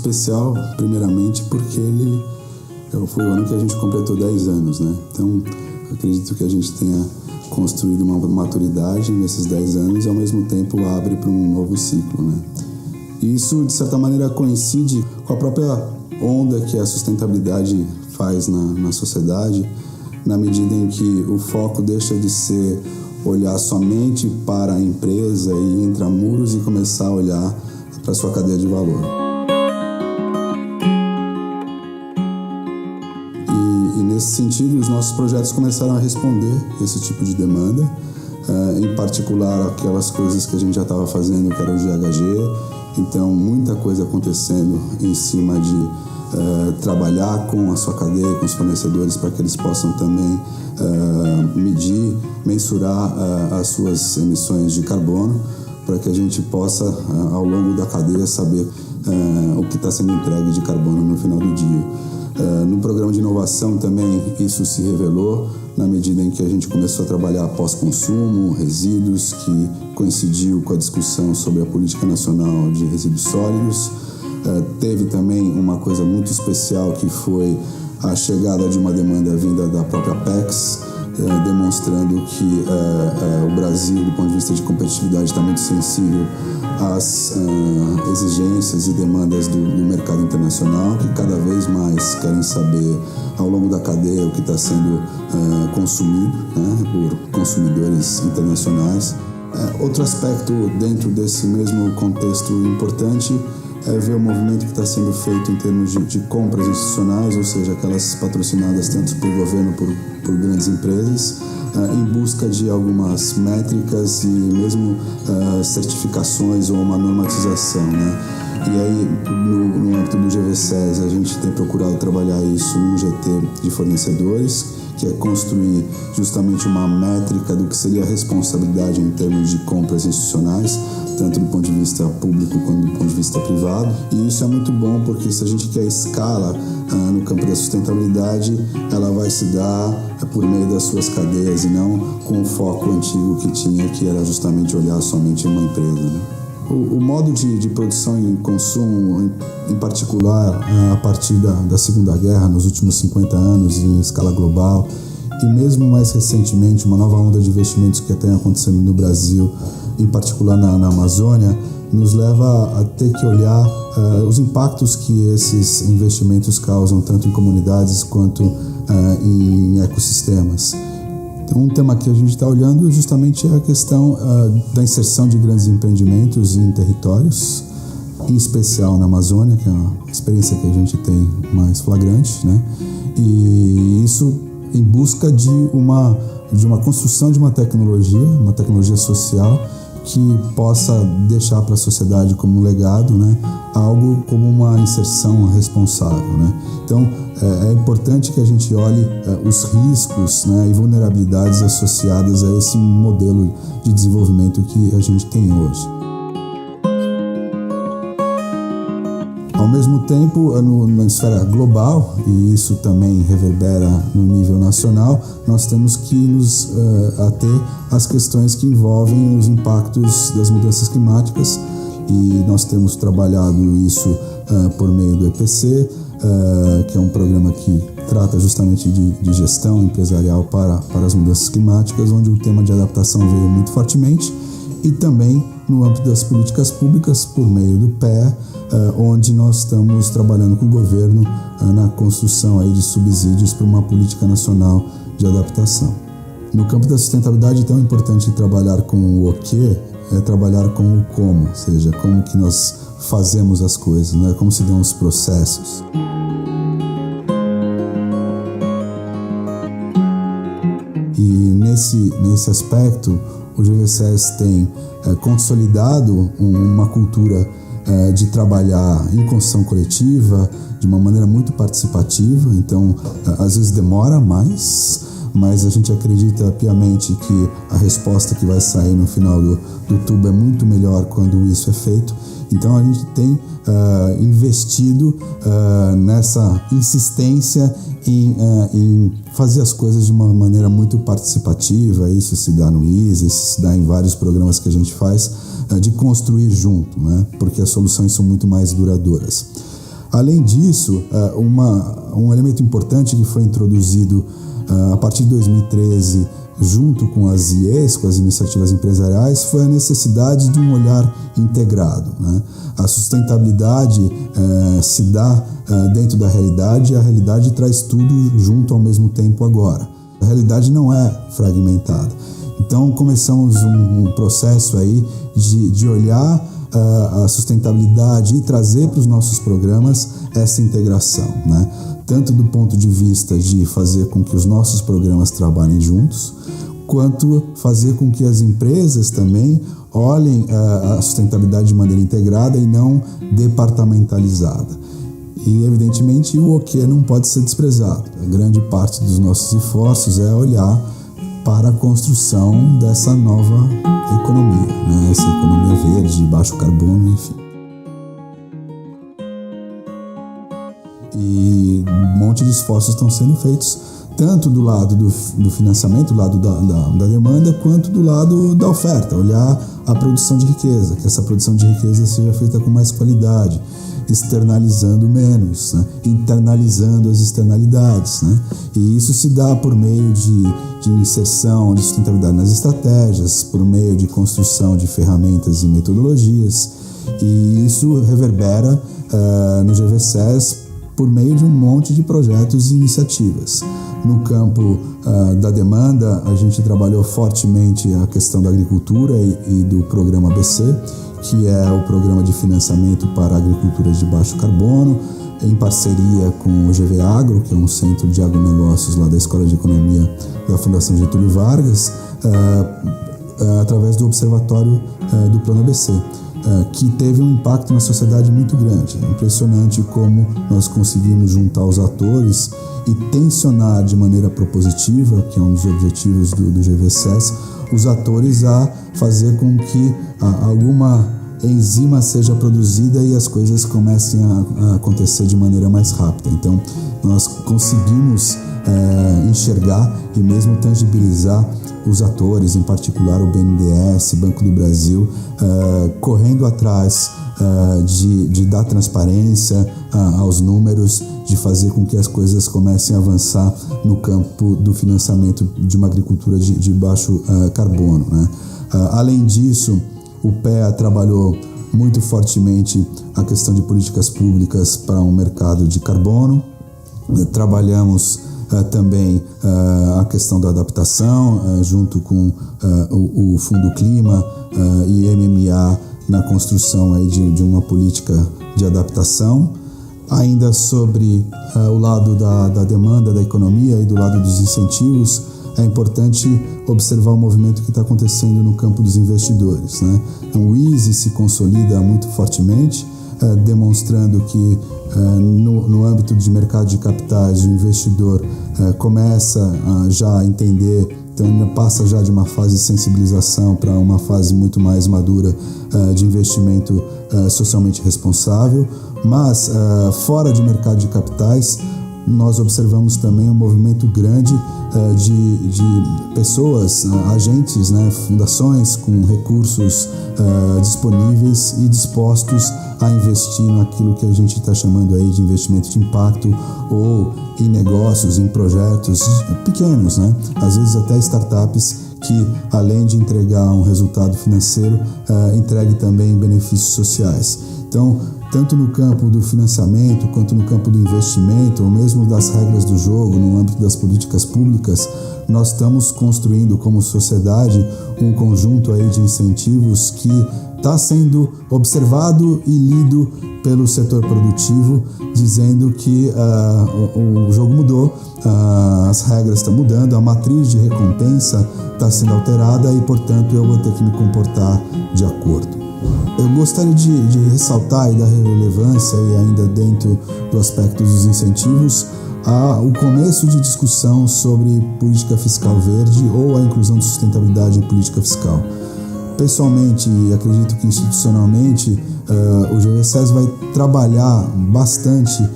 especial, primeiramente, porque ele foi o ano que a gente completou 10 anos, né? Então, acredito que a gente tenha construído uma maturidade nesses 10 anos e, ao mesmo tempo, abre para um novo ciclo, né? E isso, de certa maneira, coincide com a própria onda que a sustentabilidade faz na sociedade, na medida em que o foco deixa de ser olhar somente para a empresa e intramuros e começar a olhar para a sua cadeia de valor. E nesse sentido, os nossos projetos começaram a responder esse tipo de demanda, em particular aquelas coisas que a gente já estava fazendo, que era o GHG. Então, muita coisa acontecendo em cima de trabalhar com a sua cadeia, com os fornecedores, para que eles possam também medir, mensurar as suas emissões de carbono, para que a gente possa, ao longo da cadeia, saber o que está sendo entregue de carbono no final do dia. No programa de inovação também isso se revelou, na medida em que a gente começou a trabalhar pós-consumo, resíduos, que coincidiu com a discussão sobre a Política Nacional de Resíduos Sólidos. Teve também uma coisa muito especial, que foi a chegada de uma demanda vinda da própria PEX, demonstrando que o Brasil, do ponto de vista de competitividade, está muito sensível às exigências e demandas do mercado internacional, que cada vez mais querem saber, ao longo da cadeia, o que está sendo consumido, né, por consumidores internacionais. Outro aspecto dentro desse mesmo contexto importante é ver o movimento que está sendo feito em termos de compras institucionais, ou seja, aquelas patrocinadas tanto por governo por grandes empresas, em busca de algumas métricas e mesmo certificações ou uma normatização, né? E aí, no âmbito do GVSES, a gente tem procurado trabalhar isso no GT de fornecedores, que é construir justamente uma métrica do que seria a responsabilidade em termos de compras institucionais, tanto do ponto de vista público quanto do ponto de vista privado. E isso é muito bom, porque se a gente quer escala no campo da sustentabilidade, ela vai se dar por meio das suas cadeias e não com o foco antigo que tinha, que era justamente olhar somente uma empresa, né? O modo de produção e consumo, em particular a partir da Segunda Guerra, nos últimos 50 anos, em escala global, e mesmo mais recentemente, uma nova onda de investimentos que tem acontecendo no Brasil, em particular na Amazônia, nos leva a ter que olhar os impactos que esses investimentos causam, tanto em comunidades quanto em ecossistemas. Então, um tema que a gente está olhando justamente é a questão da inserção de grandes empreendimentos em territórios, em especial na Amazônia, que é uma experiência que a gente tem mais flagrante, né? E isso em busca de uma construção de uma tecnologia social que possa deixar para a sociedade como um legado, né, algo como uma inserção responsável, né? Então, é importante que a gente olhe os riscos, né, e vulnerabilidades associadas a esse modelo de desenvolvimento que a gente tem hoje. Ao mesmo tempo, na esfera global, e isso também reverbera no nível nacional, nós temos que nos ater às questões que envolvem os impactos das mudanças climáticas, e nós temos trabalhado isso por meio do EPC, que é um programa que trata justamente de gestão empresarial para as mudanças climáticas, onde o tema de adaptação veio muito fortemente, e também no âmbito das políticas públicas, por meio do PEA, onde nós estamos trabalhando com o governo na construção aí de subsídios para uma política nacional de adaptação. No campo da sustentabilidade, tão importante trabalhar com o que é trabalhar com o como, ou seja, como que nós fazemos as coisas, né? Como se dão os processos. E nesse aspecto, o GVSES tem consolidado uma cultura de trabalhar em construção coletiva de uma maneira muito participativa. Então, às vezes demora mais, mas a gente acredita piamente que a resposta que vai sair no final do tubo é muito melhor quando isso é feito. Então, a gente tem investido nessa insistência em fazer as coisas de uma maneira muito participativa. Isso se dá no ISE, isso se dá em vários programas que a gente faz, de construir junto, né? Porque as soluções são muito mais duradouras. Além disso, um elemento importante que foi introduzido a partir de 2013, junto com as IEs, com as iniciativas empresariais, foi a necessidade de um olhar integrado, né? A sustentabilidade se dá dentro da realidade, e a realidade traz tudo junto ao mesmo tempo agora. A realidade não é fragmentada. Então começamos um processo aí de olhar a sustentabilidade e trazer para os nossos programas essa integração, né? Tanto do ponto de vista de fazer com que os nossos programas trabalhem juntos, quanto fazer com que as empresas também olhem a sustentabilidade de maneira integrada e não departamentalizada. E, evidentemente, o OQ não pode ser desprezado. A grande parte dos nossos esforços é olhar para a construção dessa nova economia, né? Essa economia verde, de baixo carbono, enfim. E um monte de esforços estão sendo feitos, tanto do lado do financiamento, do lado da demanda, quanto do lado da oferta. Olhar a produção de riqueza, que essa produção de riqueza seja feita com mais qualidade, externalizando menos, né? Internalizando as externalidades, né? E isso se dá por meio de inserção de sustentabilidade nas estratégias, por meio de construção de ferramentas e metodologias, e isso reverbera no GVSES por meio de um monte de projetos e iniciativas. No campo da demanda, a gente trabalhou fortemente a questão da agricultura e do programa ABC, que é o programa de financiamento para a agricultura de baixo carbono, em parceria com o GV Agro, que é um centro de agronegócios lá da Escola de Economia da Fundação Getúlio Vargas, através do Observatório do Plano ABC, que teve um impacto na sociedade muito grande. É impressionante como nós conseguimos juntar os atores e tensionar de maneira propositiva, que é um dos objetivos do GVSES, os atores a fazer com que alguma enzima seja produzida e as coisas comecem a acontecer de maneira mais rápida. Então, nós conseguimos enxergar e mesmo tangibilizar os atores, em particular o BNDES, Banco do Brasil, correndo atrás de dar transparência aos números, de fazer com que as coisas comecem a avançar no campo do financiamento de uma agricultura de baixo carbono, né? Além disso, o PEA trabalhou muito fortemente a questão de políticas públicas para um mercado de carbono. Trabalhamos também a questão da adaptação, junto com o Fundo Clima e MMA na construção aí de uma política de adaptação. Ainda sobre o lado da demanda da economia e do lado dos incentivos, é importante observar o movimento que está acontecendo no campo dos investidores, né? Então, o ISE se consolida muito fortemente, demonstrando que no âmbito de mercado de capitais o investidor começa já a entender, então ele passa já de uma fase de sensibilização para uma fase muito mais madura de investimento socialmente responsável. Mas fora de mercado de capitais, nós observamos também um movimento grande de pessoas, agentes, né, fundações com recursos disponíveis e dispostos a investir naquilo que a gente está chamando aí de investimento de impacto, ou em negócios, em projetos pequenos, né? Às vezes até startups que, além de entregar um resultado financeiro, entregue também benefícios sociais. Então, tanto no campo do financiamento, quanto no campo do investimento, ou mesmo das regras do jogo, no âmbito das políticas públicas, nós estamos construindo como sociedade um conjunto aí de incentivos que está sendo observado e lido pelo setor produtivo, dizendo que o jogo mudou, as regras estão mudando, a matriz de recompensa está sendo alterada e, portanto, eu vou ter que me comportar de acordo. Eu gostaria de ressaltar e dar relevância, e ainda dentro do aspecto dos incentivos, o começo de discussão sobre política fiscal verde ou a inclusão de sustentabilidade em política fiscal. Pessoalmente, e acredito que institucionalmente, o GVSES vai trabalhar bastante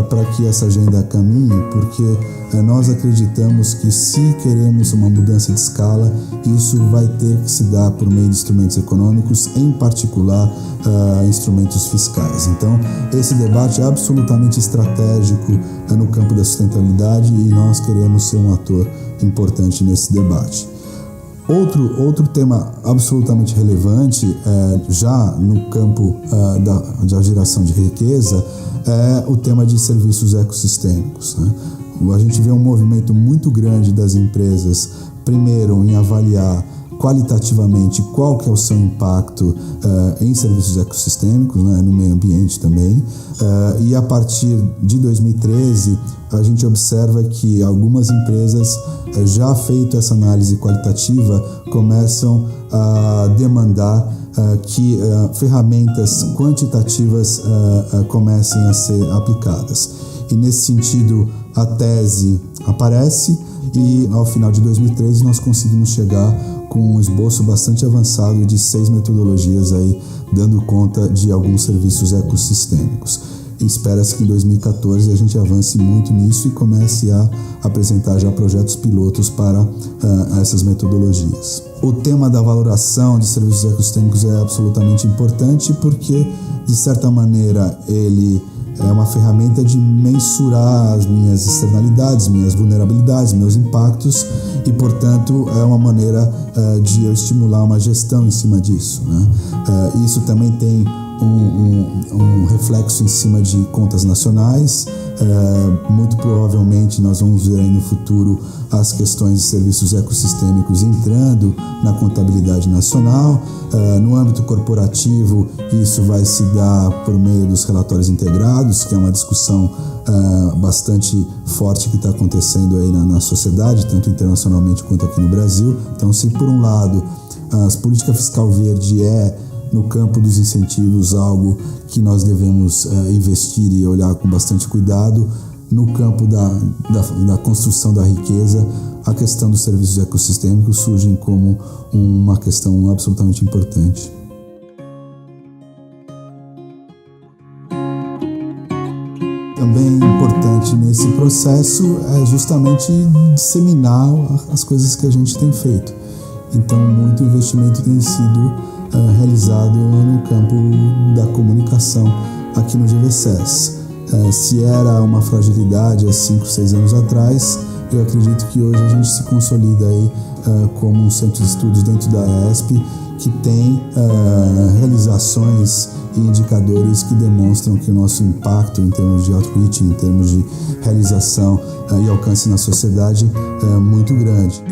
para que essa agenda caminhe, porque nós acreditamos que, se queremos uma mudança de escala, isso vai ter que se dar por meio de instrumentos econômicos, em particular instrumentos fiscais. Então, esse debate é absolutamente estratégico no campo da sustentabilidade e nós queremos ser um ator importante nesse debate. Outro tema absolutamente relevante, já no campo da geração de riqueza, é o tema de serviços ecossistêmicos, né? A gente vê um movimento muito grande das empresas, primeiro, em avaliar qualitativamente qual que é o seu impacto em serviços ecossistêmicos, né, no meio ambiente também, e a partir de 2013 a gente observa que algumas empresas, já feito essa análise qualitativa, começam a demandar que ferramentas quantitativas comecem a ser aplicadas. E nesse sentido a tese aparece e ao final de 2013 nós conseguimos chegar com um esboço bastante avançado de 6 metodologias aí, dando conta de alguns serviços ecossistêmicos. E espera-se que em 2014 a gente avance muito nisso e comece a apresentar já projetos pilotos para essas metodologias. O tema da valoração de serviços ecossistêmicos é absolutamente importante porque, de certa maneira, ele é uma ferramenta de mensurar as minhas externalidades, minhas vulnerabilidades, meus impactos e, portanto, é uma maneira de eu estimular uma gestão em cima disso, né? Isso também tem um reflexo em cima de contas nacionais. Muito provavelmente nós vamos ver aí no futuro as questões de serviços ecossistêmicos entrando na contabilidade nacional. No âmbito corporativo, isso vai se dar por meio dos relatórios integrados, que é uma discussão bastante forte que está acontecendo aí na sociedade, tanto internacionalmente quanto aqui no Brasil. Então, se por um lado a política fiscal verde no campo dos incentivos algo que nós devemos investir e olhar com bastante cuidado, no campo da construção da riqueza, a questão dos serviços ecossistêmicos surge como uma questão absolutamente importante. Também importante nesse processo é justamente disseminar as coisas que a gente tem feito. Então, muito investimento tem sido realizado no campo da comunicação aqui no GVSES. Se era uma fragilidade há 5, 6 anos atrás, eu acredito que hoje a gente se consolida aí como um centro de estudos dentro da ESP, que tem realizações e indicadores que demonstram que o nosso impacto em termos de outreach, em termos de realização e alcance na sociedade é muito grande.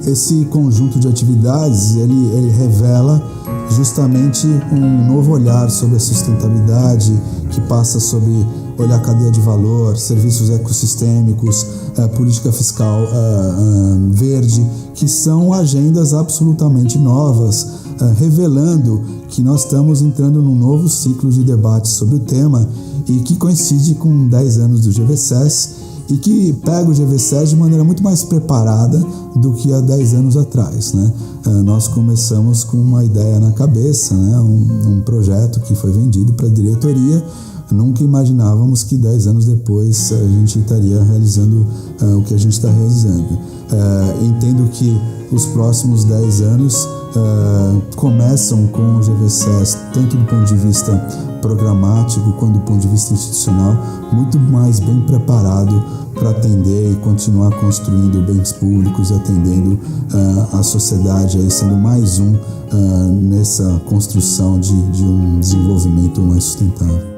Esse conjunto de atividades, ele revela justamente um novo olhar sobre a sustentabilidade, que passa sobre olhar a cadeia de valor, serviços ecossistêmicos, política fiscal verde, que são agendas absolutamente novas, revelando que nós estamos entrando num novo ciclo de debate sobre o tema e que coincide com 10 anos do GVSES e que pega o GVSES de maneira muito mais preparada do que há 10 anos atrás, né? Nós começamos com uma ideia na cabeça, né? Um projeto que foi vendido para a diretoria. Nunca imaginávamos que 10 anos depois a gente estaria realizando o que a gente está realizando. Entendo que os próximos 10 anos começam com o GVSES, tanto do ponto de vista programático quanto do ponto de vista institucional, muito mais bem preparado para atender e continuar construindo bens públicos, atendendo a sociedade, aí sendo mais nessa construção de um desenvolvimento mais sustentável.